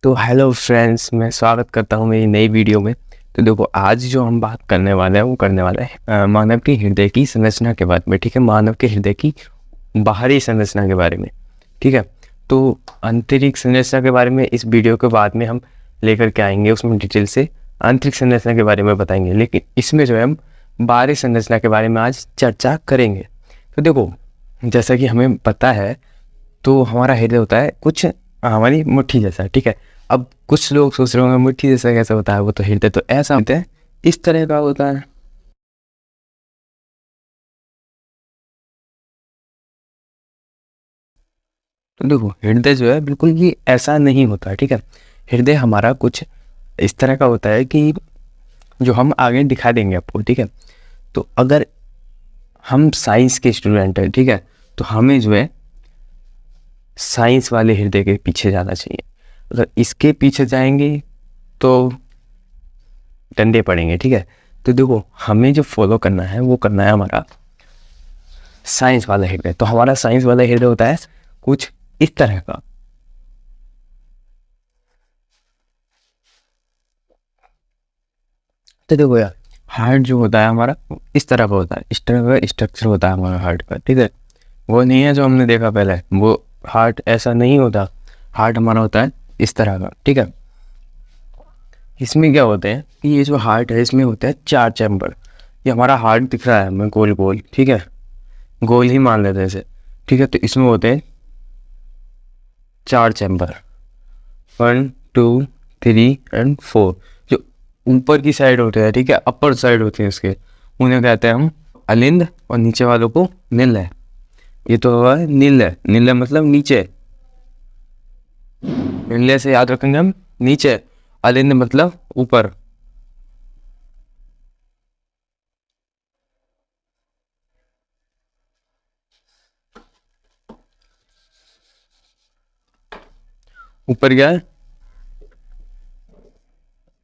तो hello friends, मैं स्वागत करता हूँ मेरी नई वीडियो में। तो देखो, आज जो हम बात करने वाले हैं वो करने वाला है मानव की हृदय की संरचना के बारे में। ठीक है, मानव के हृदय की बाहरी संरचना के बारे में। ठीक है, तो आंतरिक संरचना के बारे में इस वीडियो के बाद में हम लेकर के आएंगे, उसमें डिटेल से आंतरिक संरचना के बारे में बताएंगे। लेकिन इसमें जो है हम बाहरी संरचना के बारे में आज चर्चा करेंगे। तो देखो, जैसा कि हमें पता है तो हमारा हृदय होता है कुछ हमारी मुट्ठी जैसा। ठीक है, अब कुछ लोग सोच रहे होंगे मुट्ठी जैसा कैसे होता है, वो तो हृदय तो ऐसा होता है, इस तरह का होता है। तो देखो, हृदय जो है बिल्कुल भी ऐसा नहीं होता है। ठीक है, हृदय हमारा कुछ इस तरह का होता है कि जो हम आगे दिखा देंगे आपको। ठीक है, तो अगर हम साइंस के स्टूडेंट हैं, ठीक है, तो हमें जो है साइंस वाले हृदय के पीछे जाना चाहिए। अगर इसके पीछे जाएंगे तो डंडे पड़ेंगे। ठीक है, तो देखो, हमें जो फॉलो करना है वो करना है हमारा साइंस वाला हृदय। तो हमारा साइंस वाला हृदय होता है कुछ इस तरह का। तो देखो यार, हार्ट जो होता है हमारा इस तरह का होता है, इस तरह का स्ट्रक्चर होता है हमारा हार्ट का। ठीक है, वो नहीं है जो हमने देखा पहले, वो हार्ट ऐसा नहीं होता। हार्ट हमारा होता है इस तरह का। ठीक है, इसमें क्या होते हैं कि ये जो हार्ट है इसमें होते हैं 4 चैम्बर। ये हमारा हार्ट दिख रहा है हमें गोल गोल। ठीक है, गोल ही मान लेते हैं इसे। ठीक है, तो इसमें होते हैं 4 चैम्बर, 1 2 3 एंड 4। जो ऊपर की साइड होते हैं, ठीक है, अपर साइड होते हैं इसके, उन्हें कहते हैं हम अलिंद, और नीचे वालों को निलय। ये तो हुआ है निलय। निलय मतलब नीचे, निलय से याद रखेंगे हम नीचे, अलिंद मतलब ऊपर। ऊपर क्या है?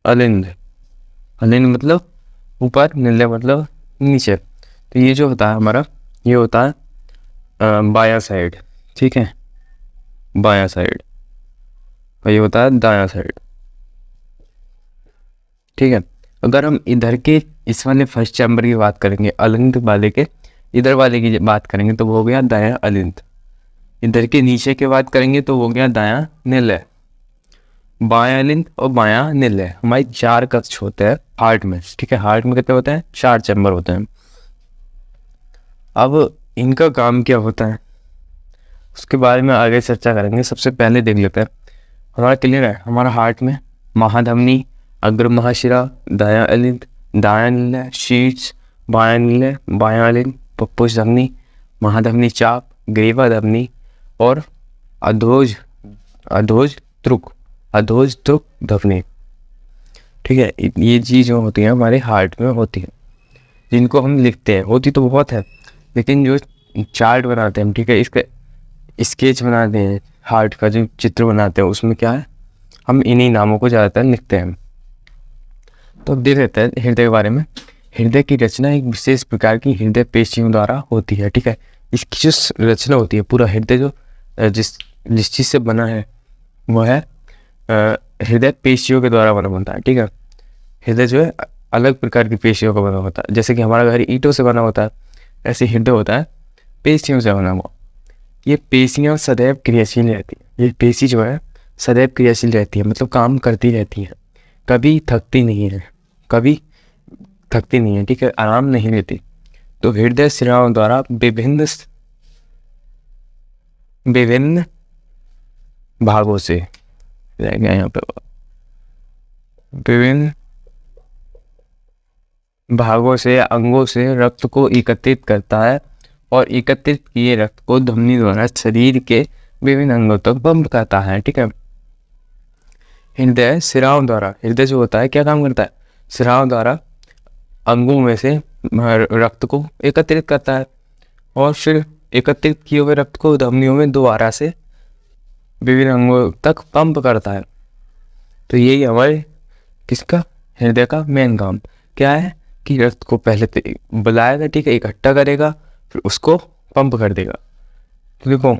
अलिंद। अलिंद मतलब ऊपर, निलय मतलब नीचे। तो ये जो होता है हमारा, ये होता है बायां साइड। ठीक है, बायां साइड, और ये होता है दायां साइड। ठीक है, अगर हम इधर के इस वाले फर्स्ट चैम्बर की बात करेंगे, अलिंद वाले के इधर वाले की बात करेंगे तो वो हो गया दायां अलिंद। इधर के नीचे की बात करेंगे तो वो हो गया दायां निलय। बायां अलिंद और बायां निलय हमारे 4 कक्ष होते हैं हार्ट में। ठीक है, हार्ट में कितने होते हैं? 4 चैम्बर होते हैं। अब इनका काम क्या होता है उसके बारे में आगे चर्चा करेंगे। सबसे पहले देख लेते हैं, हमारा क्लियर है, हमारा हार्ट में महाधमनी, अग्र महाशिरा, दायां अलिंद, दायां निलय, शीर्ष, बायां निलय, बायां अलिंद, पप्पुष धमनी, महाधमनी चाप, ग्रीवा धमनी और अधोज अधोज त्रुक अधोज त्रुक धमनी। ठीक है, ये चीज़ जो होती है हमारे हार्ट में होती है, जिनको हम लिखते हैं। होती तो बहुत है, लेकिन जो चार्ट बनाते हैं हम, ठीक है, इसका स्केच बनाते हैं, हार्ट का जो चित्र बनाते हैं, उसमें क्या है, हम इन्हीं नामों को ज़्यादातर लिखते हैं। तो अब देख लेते हैं हृदय के बारे में। हृदय की रचना एक विशेष प्रकार की हृदय पेशियों द्वारा होती है। ठीक है, इसकी जो रचना होती है, पूरा हृदय जो जिस जिस चीज़ से बना है वो है हृदय पेशियों के द्वारा बना होता है। ठीक है, हृदय जो है अलग प्रकार की पेशियों का बना होता है। जैसे कि हमारा घर ईंटों से बना होता है, ऐसे हृदय होता है पेशियों से बना हुआ। ये पेशियाँ सदैव क्रियाशील रहती है। ये पेशी जो है सदैव क्रियाशील रहती है, मतलब काम करती रहती है, कभी थकती नहीं है, कभी थकती नहीं है। ठीक है, आराम नहीं लेती। तो हृदय शिराओं द्वारा विभिन्न विभिन्न भागों से रह गया यहाँ पे, विभिन्न भागों से या अंगों से रक्त को एकत्रित करता है, और एकत्रित किए रक्त को धमनी द्वारा शरीर के विभिन्न अंगों तक पंप करता है। ठीक है, हृदय शिराओं द्वारा, हृदय जो होता है क्या काम करता है? शिराओं द्वारा अंगों में से रक्त को एकत्रित करता है, और फिर एकत्रित किए हुए रक्त को धमनियों में दोबारा से विभिन्न अंगों तक पंप करता है। तो यही हमारे किसका, हृदय का मेन काम क्या है कि रक्त को पहले बुलाएगा, ठीक है, इकट्ठा करेगा, फिर उसको पंप कर देगा। तो देखो,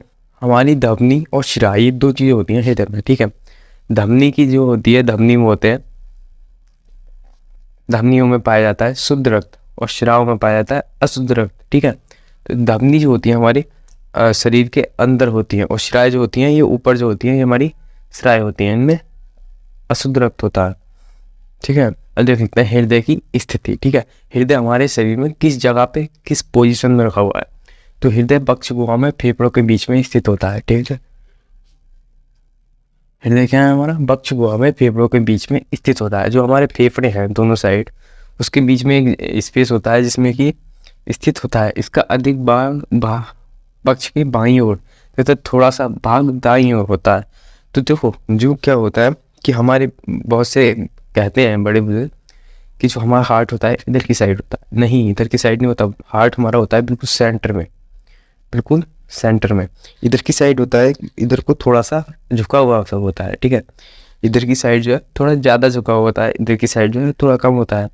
हमारी धमनी और शिरा ये 2 चीज़ें होती हैं हृदय में। ठीक है, धमनी की जो होती है, धमनी में होते हैं, धमनियों में पाया जाता है शुद्ध रक्त और शिराओं में पाया जाता है अशुद्ध रक्त। ठीक है, तो धमनी जो होती है हमारी शरीर के अंदर होती है और शिराएं जो होती हैं ये ऊपर जो होती हैं ये हमारी शिराएं होती हैं, इनमें अशुद्ध रक्त होता है। ठीक है, अब देख सकते हैं हृदय की स्थिति। ठीक है, हृदय हमारे शरीर में किस जगह पे किस पोजीशन में रखा हुआ है, तो हृदय वक्ष गुहा में फेफड़ों के बीच में स्थित होता है। ठीक है, हृदय क्या है हमारा, वक्ष गुहा में फेफड़ों के बीच में स्थित होता है। जो हमारे फेफड़े हैं दोनों साइड, उसके बीच में एक स्पेस होता है जिसमें कि स्थित होता है। इसका अधिक भाग पक्ष की बाईं ओर तथा थोड़ा सा भाग दाईं ओर होता है। तो देखो जो क्या होता है कि हमारे बहुत से कहते हैं बड़े बुजुर्ग कि जो हमारा हार्ट होता है इधर की साइड होता है, नहीं इधर की साइड नहीं होता। हार्ट हमारा होता है बिल्कुल सेंटर में, बिल्कुल सेंटर में, इधर की साइड होता है, इधर को थोड़ा सा झुका हुआ सब होता है। ठीक है, इधर की साइड जो है थोड़ा ज़्यादा झुका हुआ होता है, इधर की साइड जो है थोड़ा कम होता है।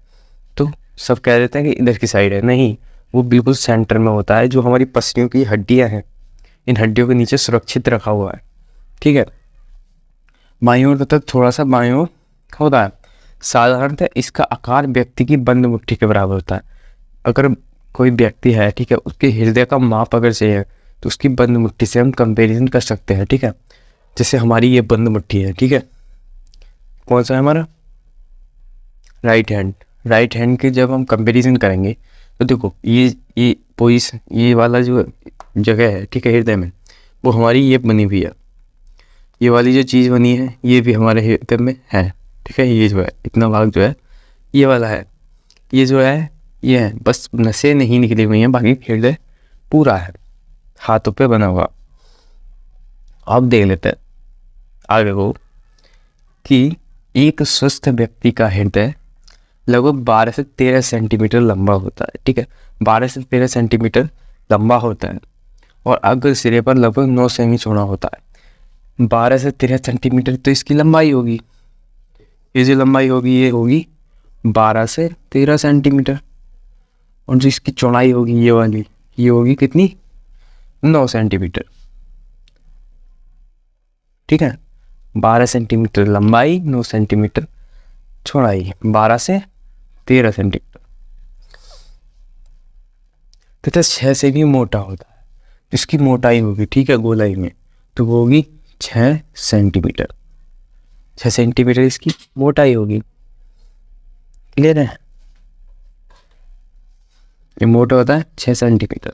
तो सब कह देते हैं कि इधर की साइड है, नहीं वो बिल्कुल सेंटर में होता है। जो हमारी पसलियों की हड्डियां हैं, इन हड्डियों के नीचे सुरक्षित रखा हुआ है। ठीक है, बाईं ओर तक थोड़ा सा बाईं ओर होता है। साधारणतः इसका आकार व्यक्ति की बंद मुट्ठी के बराबर होता है। अगर कोई व्यक्ति है, ठीक है, उसके हृदय का माप अगर चाहिए तो उसकी बंद मुट्ठी से हम कंपैरिजन कर सकते हैं। ठीक है, जैसे हमारी ये बंद मुट्ठी है, ठीक है, कौन सा है हमारा राइट हैंड। राइट हैंड के जब हम कंपैरिजन करेंगे तो देखो ये पोजिशन, ये वाला जो जगह है, ठीक है, हृदय में, वो हमारी ये बनी हुई है। ये वाली जो चीज़ बनी है ये भी हमारे हृदय में है। ठीक है, ये जो है इतना भाग जो है ये वाला है, ये जो है ये है, बस नसें नहीं निकली हुई हैं, बाकी हृदय पूरा है, हाथों पे बना हुआ। अब देख लेते हैं आगे को कि एक स्वस्थ व्यक्ति का हृदय लगभग 12 से 13 सेंटीमीटर लंबा होता है। ठीक है, 12 से 13 सेंटीमीटर लंबा होता है और अग्र सिरे पर लगभग 9 सेमी चौड़ा होता है। 12 से 13 सेंटीमीटर तो इसकी लंबाई होगी, ये जो लंबाई होगी ये होगी 12 से 13 सेंटीमीटर, और जो इसकी चौड़ाई होगी ये वाली, ये होगी कितनी, 9 सेंटीमीटर। ठीक है, 12 सेंटीमीटर लंबाई, 9 सेंटीमीटर चौड़ाई, 12 से 13 सेंटीमीटर तथा 6 से भी मोटा होता है। इसकी मोटाई होगी, ठीक है, गोलाई में तो वो होगी 6 सेंटीमीटर। 6 सेंटीमीटर इसकी मोटाई होगी। क्लियर है, ये मोटा होता है 6 सेंटीमीटर।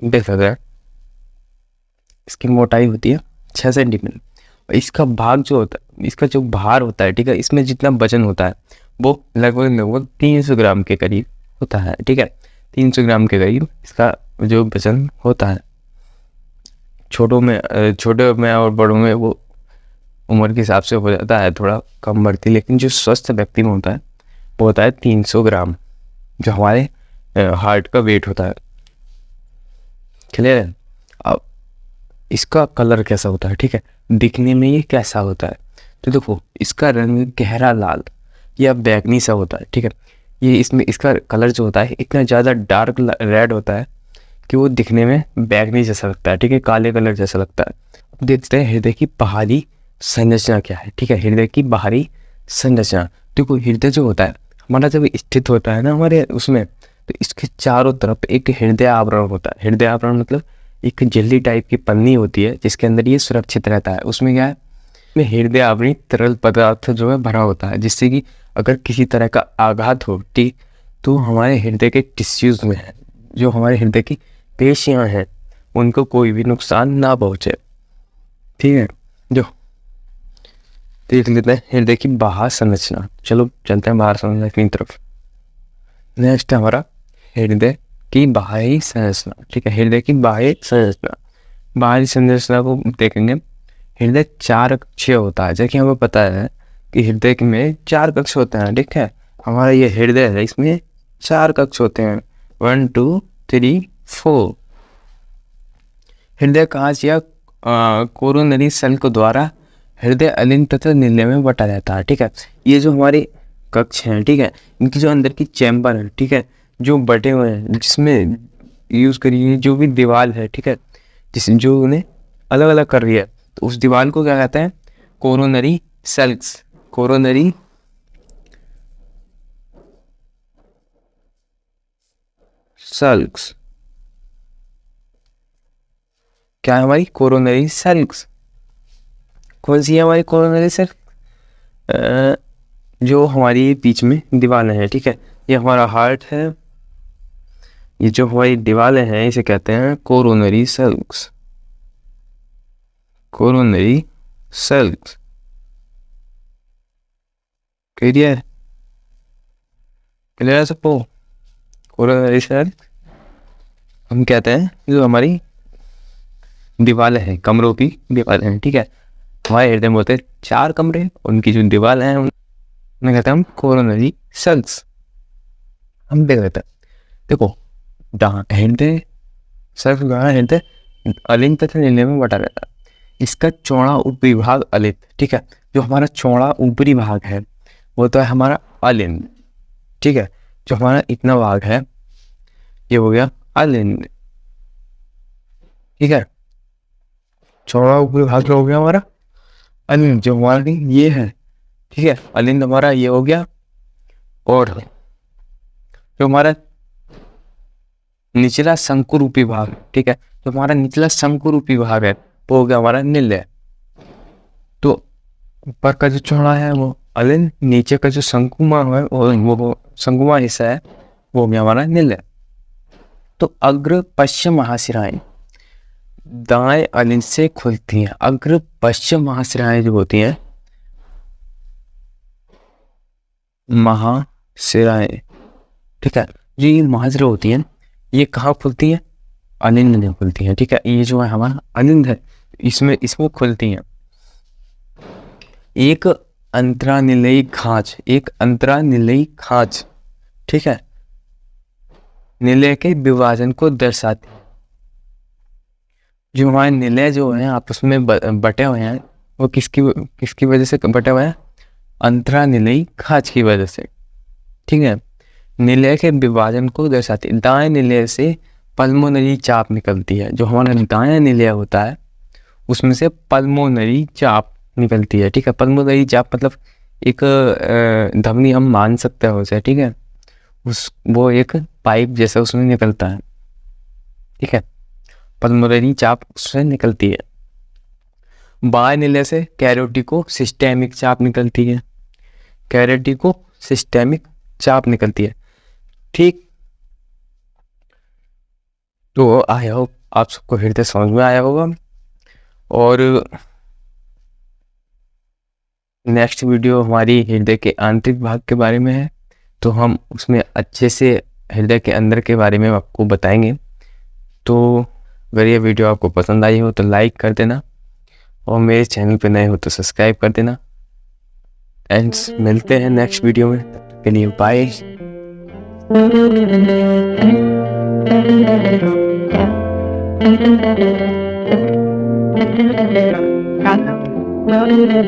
देख सकते हैं इसकी मोटाई होती है 6 सेंटीमीटर। इसका भाग जो होता है, इसका जो भार होता है, ठीक है, इसमें जितना वजन होता है वो लगभग 300 ग्राम के करीब होता है। ठीक है, 300 ग्राम के करीब इसका जो वजन होता है। छोटे में और बड़ों में वो उम्र के हिसाब से हो जाता है थोड़ा कम बढ़ती, लेकिन जो स्वस्थ व्यक्ति में होता है वो होता है 300 ग्राम, जो हमारे हार्ट का वेट होता है। क्लियर है। अब इसका कलर कैसा होता है, ठीक है, दिखने में ये कैसा होता है, तो देखो इसका रंग गहरा लाल या बैगनी सा होता है। ठीक है, ये इसमें इसका कलर जो होता है इतना ज़्यादा डार्क रेड होता है कि वो दिखने में बैगनी जैसा लगता है। ठीक है, काले कलर जैसा लगता है। अब देखते हैं हृदय की बाहरी संरचना क्या है। ठीक है, हृदय की बाहरी संरचना, देखो हृदय जो होता है हमारा जब स्थित होता है ना हमारे उसमें, तो इसके चारों तरफ एक हृदय आवरण होता है। हृदय आवरण मतलब एक जेली टाइप की पन्नी होती है जिसके अंदर ये सुरक्षित रहता है। उसमें क्या है, में हृदय आवरण तरल पदार्थ जो है भरा होता है, जिससे कि अगर किसी तरह का आघात हो, ठीक, तो हमारे हृदय के टिश्यूज में है, जो हमारे हृदय की पेशियां हैं, उनको कोई भी नुकसान ना पहुंचे। ठीक है, जो देख लेते हैं हृदय की बाह्य संरचना। चलो चलते हैं बाहर संरचना की तरफ। नेक्स्ट है हमारा हृदय की बाह्य संरचना। ठीक है, हृदय की बाह्य संरचना, बाहरी संरचना को देखेंगे। हृदय 4 कक्षीय होता है, जैसे कि हमें पता है कि हृदय में 4 कक्ष होते हैं। ठीक है, हमारा ये हृदय है, इसमें 4 कक्ष होते हैं, 1 2 3 4। हृदय कांच या कोरोनरी सेल को द्वारा हृदय अलिंद तथा नीले में बटा जाता है। ठीक है, ये जो हमारे कक्ष हैं, ठीक है, इनकी जो अंदर की चैम्बर है, ठीक है, जो बटे हुए हैं, जिसमें यूज़ करिए जो भी दीवार है, ठीक है, जिस जो उन्हें अलग अलग कर रही है, तो उस दीवार को क्या कहते हैं? Coronary cells. कोरोनरी सेल्स क्या है? हमारी कोरोनरी सेल्स। कौन सी है हमारी कोरोनरी सेल्स? जो हमारी बीच में दीवारें हैं, ठीक है, ये हमारा हार्ट है, ये जो हमारी दीवारें हैं इसे कहते हैं coronary cells. Coronary cells clear? Clear है सबको? कोरोनरी सेल्स हम कहते हैं जो हमारी दीवारें हैं, कमरों की दीवारें हैं, ठीक है। हमारे हृदय में होते हैं 4 कमरे, उनकी जो दीवारें हैं उन्हें कहते हैं हम कोरोनरी सेल्स। हम देख लेते हैं, देखो हृदय सिर्फ हृदय अलिंद तथा नीले में बटा रहता है। इसका चौड़ा ऊपरी भाग अलिंद, ठीक है। जो हमारा चौड़ा ऊपरी भाग है वो तो है हमारा अलिंद, ठीक है। जो हमारा इतना भाग है ये हो गया अलिंद, ठीक है। चौड़ा ऊपरी भाग हो गया हमारा अलिंद, जो हमारा ये है, ठीक है, अलिंद हमारा ये हो गया। और जो हमारा निचला शंकुरूपी भाग, ठीक है, जो हमारा निचला शंकुरूपी भाग है वो हो गया हमारा निलय। तो ऊपर का जो चौड़ा है वो अलिंद, नीचे का जो शंकुमा है वो शंकुमा हिस्सा है वो हो गया हमारा निलय। तो अग्र पश्चिम महाशिराएं दाएं अलिंद से खुलती हैं। अग्र पश्चिम महाशिराएं जो होती हैं, महाशिराएं, ठीक है, जो ये महाशिरा होती हैं ये कहाँ खुलती हैं? अलिंद में खुलती हैं, ठीक है। ये जो है हमारा अलिंद है इसमें खुलती हैं। एक अंतरानिलयी खांच, एक अंतरानिलयी खांच, ठीक है, निलय के विभाजन को दर्शाती है। जो हमारे निलय जो है आपस में बटे हुए हैं वो किसकी वजह से बटे हुए हैं? अंतरानिलयी खांच की वजह से, ठीक है। निलय के विभाजन को दर्शाती है। दाएं निलय से पल्मोनरी चाप निकलती है। जो हमारा दाएं निलय होता है उसमें से पल्मोनरी चाप निकलती है, ठीक है। पल्मोनरी चाप मतलब एक धमनी हम मान सकते हैं उसे, ठीक है, वो एक पाइप जैसा उसमें निकलता है, ठीक है। पल्मोनरी चाप उससे निकलती है। बाएं निलय से कैरोटिको सिस्टेमिक चाप निकलती है। कैरोटिको सिस्टेमिक चाप निकलती है, ठीक। तो आई होप आप सबको हृदय समझ में आया होगा। और नेक्स्ट वीडियो हमारी हृदय के आंतरिक भाग के बारे में है, तो हम उसमें अच्छे से हृदय के अंदर के बारे में आपको बताएंगे। तो अगर ये वीडियो आपको पसंद आई हो तो लाइक कर देना, और मेरे चैनल पे नए हो तो सब्सक्राइब कर देना। एंड्स मिलते हैं नेक्स्ट वीडियो में, तब तक के लिए बाय।